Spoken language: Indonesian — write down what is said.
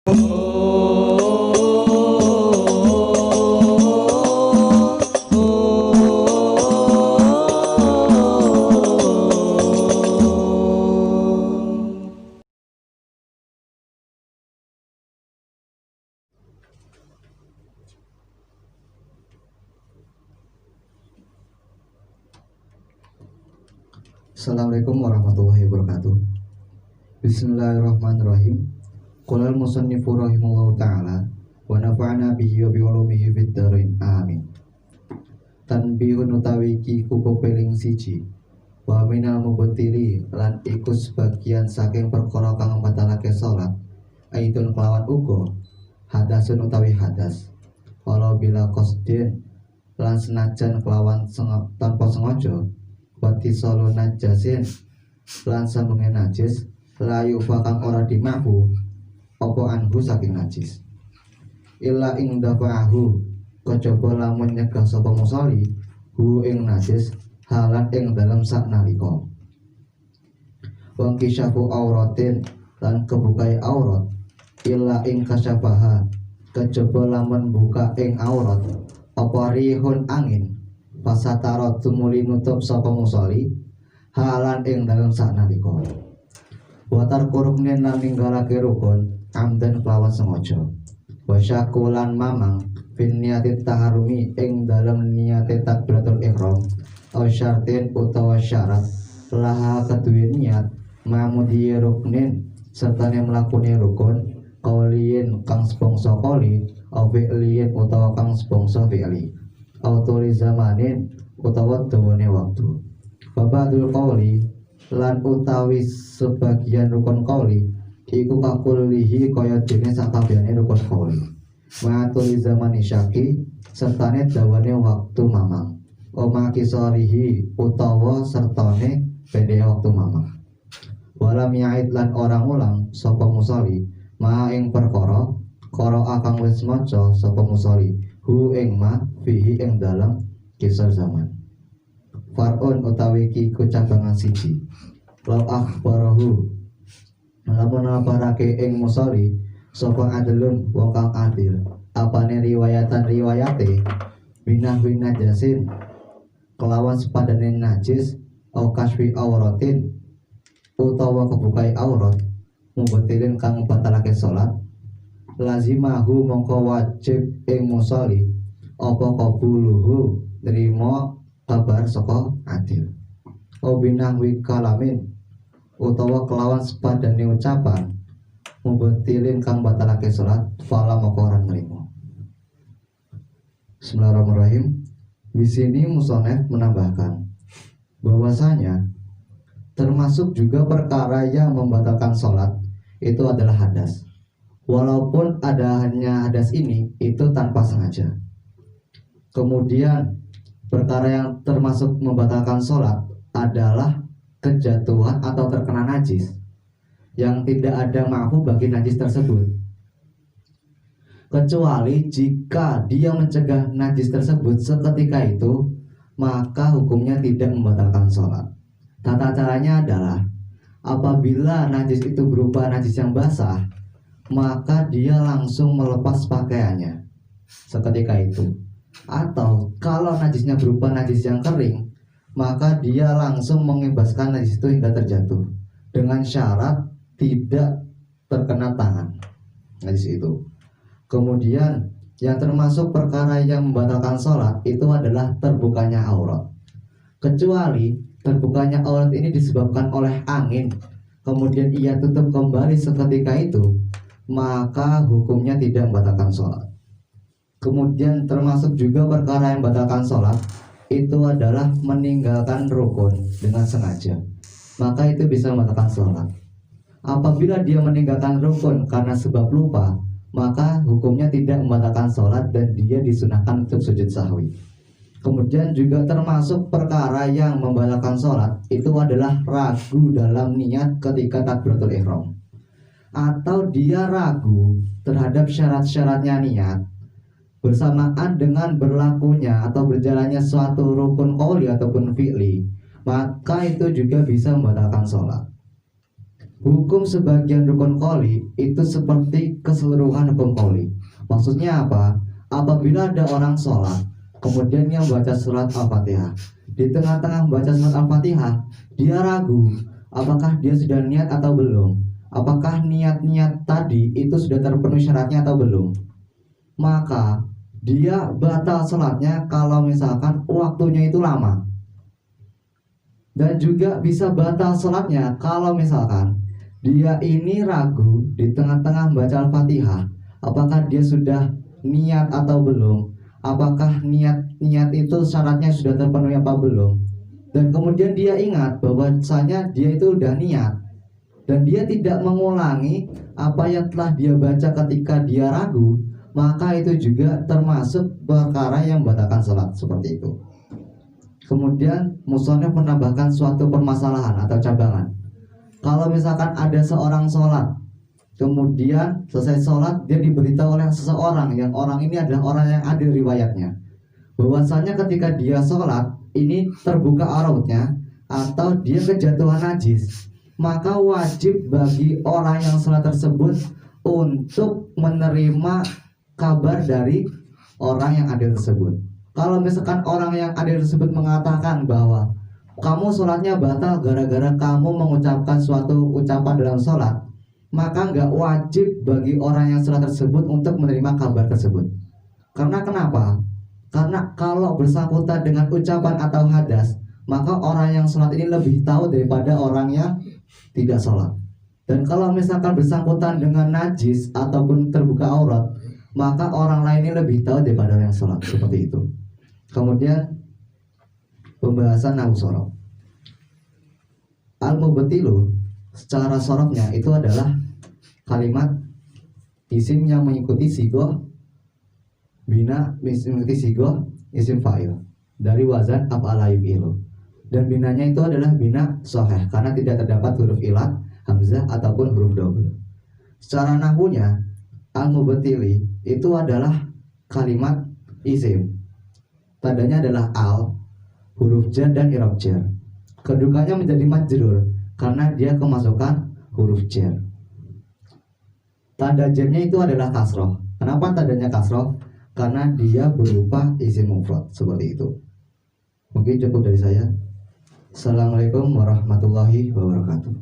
Assalamualaikum warahmatullahi wabarakatuh. Bismillahirrahmanirrahim. Qala al-musannifu rahimahullahu ta'ala wa nafa'na bihi wa bi'ulumihi fid dharain amin. Tanbihun utawi iki kupeling siji wa minal mubattili lan iku sebagian saking perkara kang batalake salat aidun kelawan uga hadasun utawi hadas walau bila qasdin lan senajan kelawan tanpa sengaja wati solo najasin lan sambunge najis layu bakang ora dimahu apa anhu saking najis illa ing dafa'ahu kejaba lamun nyegah sapa musolli hu ing najis halan ing dalam sak nalika wong kisyafu auratin lan kebukai aurat illa ing kasyafaha kejaba lamun buka ing aurat apa rihun angin pasatarat tumuli nutup sapa musolli halan ing dalam saknalika watar kuruknen lan ninggalake rukun amdan kelawan sengaja wasyakulan mamang bin niati taharumi ing dalam niate takbiratul ihram aw syartin utawa syarat laha keduwe niat mamudi ruknin sertane mlakune rukun kauliin kang spongso kauli aw fi'liin utawa kang spongso fi'li autoli zamanin utawa dawane waktu babadul qauli lan utawi sebagian rukun qauli iku kakulihi kaya dene sakabehane rukun qauli matuli zamani syaki sertane dawane waktu mamang oma kisarihi utawa sertane pendek waktu mamang walam ya'id lan orang ulang sapa musolli ma ing perkara kara akang wis maca sapa musolli hu ing ma fihi ing dalam kisar zaman far'un utawi ki cabangan siji law akhbarahu lamun ngabarake ing musolli sapa adlun wong kang adil apane riwayate binahwi najasin kelawan sepadane najis au kaswi auratin utawa kebukai aurat mubatilin kang batalake salat lazimahu mongko wajib ing musolli apa qabuluhu nrimo kabar saka adil obinahwi kalamin utawa kelawan sepadane ucapan mubatilin kang batalake salat fala mongko ora nrimo. Bismillahirrahmanirrahim. Di sini musonef menambahkan bahwasanya termasuk juga perkara yang membatalkan salat itu adalah hadas. Walaupun adanya hadas ini itu tanpa sengaja. Kemudian perkara yang termasuk membatalkan sholat adalah kejatuhan atau terkena najis yang tidak ada maafu bagi najis tersebut, kecuali jika dia mencegah najis tersebut seketika itu, maka hukumnya tidak membatalkan sholat. Tata caranya adalah apabila najis itu berupa najis yang basah, maka dia langsung melepas pakaiannya seketika itu. Atau kalau najisnya berupa najis yang kering, maka dia langsung mengibaskan najis itu hingga terjatuh dengan syarat tidak terkena tangan najis itu. Kemudian yang termasuk perkara yang membatalkan sholat itu adalah terbukanya aurat, kecuali terbukanya aurat ini disebabkan oleh angin, kemudian ia tutup kembali seketika itu, maka hukumnya tidak membatalkan sholat. Kemudian termasuk juga perkara yang membatalkan sholat itu adalah meninggalkan rukun dengan sengaja, maka itu bisa membatalkan sholat. Apabila dia meninggalkan rukun karena sebab lupa, maka hukumnya tidak membatalkan sholat dan dia disunahkan untuk sujud sahwi. Kemudian juga termasuk perkara yang membatalkan sholat itu adalah ragu dalam niat ketika takbiratul ihram, atau dia ragu terhadap syarat-syaratnya niat bersamaan dengan berlakunya atau berjalannya suatu rukun qauli ataupun fi'li, maka itu juga bisa membatalkan sholat. Hukum sebagian rukun qouli itu seperti keseluruhan hukum qouli. Maksudnya apa? Apabila ada orang sholat, kemudian yang baca surat Al-Fatihah, di tengah-tengah membaca surat Al-Fatihah, dia ragu apakah dia sudah niat atau belum, apakah niat-niat tadi itu sudah terpenuhi syaratnya atau belum, maka dia batal sholatnya kalau misalkan waktunya itu lama. Dan juga bisa batal sholatnya kalau misalkan dia ini ragu di tengah-tengah membaca Al-Fatihah, apakah dia sudah niat atau belum, apakah niat itu syaratnya sudah terpenuhi apa belum. Dan kemudian dia ingat bahwasanya dia itu udah niat, dan dia tidak mengulangi apa yang telah dia baca ketika dia ragu, maka itu juga termasuk perkara yang membatalkan sholat seperti itu. Kemudian musonef menambahkan suatu permasalahan atau cabangan. Kalau misalkan ada seorang sholat, kemudian selesai sholat dia diberitahu oleh seseorang, yang orang ini adalah orang yang adil riwayatnya, bahwasanya ketika dia sholat ini terbuka auratnya atau dia kejatuhan najis, maka wajib bagi orang yang sholat tersebut untuk menerima kabar dari orang yang adil tersebut. Kalau misalkan orang yang adil tersebut mengatakan bahwa kamu sholatnya batal gara-gara kamu mengucapkan suatu ucapan dalam sholat, maka nggak wajib bagi orang yang sholat tersebut untuk menerima kabar tersebut. Karena kenapa? Karena kalau bersangkutan dengan ucapan atau hadas, maka orang yang sholat ini lebih tahu daripada orang yang tidak sholat. Dan kalau misalkan bersangkutan dengan najis ataupun terbuka aurat, maka orang lain ini lebih tahu daripada orang yang sholat. Seperti itu. Kemudian pembahasan nahwu sorof. Al-mubtilu secara sorofnya itu adalah kalimat isim yang mengikuti sigoh bina, mengikuti sigoh isim fa'il dari wazan af'ala yuf'ilu. Dan binanya itu adalah bina sahih karena tidak terdapat huruf ilat, hamzah ataupun huruf double. Secara nahwunya al-mubtili itu adalah kalimat isim. Tandanya adalah al, huruf jar dan i'rab jar. Kedudukannya menjadi majrur karena dia kemasukan huruf jar. Tanda jarnya itu adalah kasroh. Kenapa tandanya kasroh? Karena dia berupa isim mufrad seperti itu. Mungkin cukup dari saya. Assalamualaikum warahmatullahi wabarakatuh.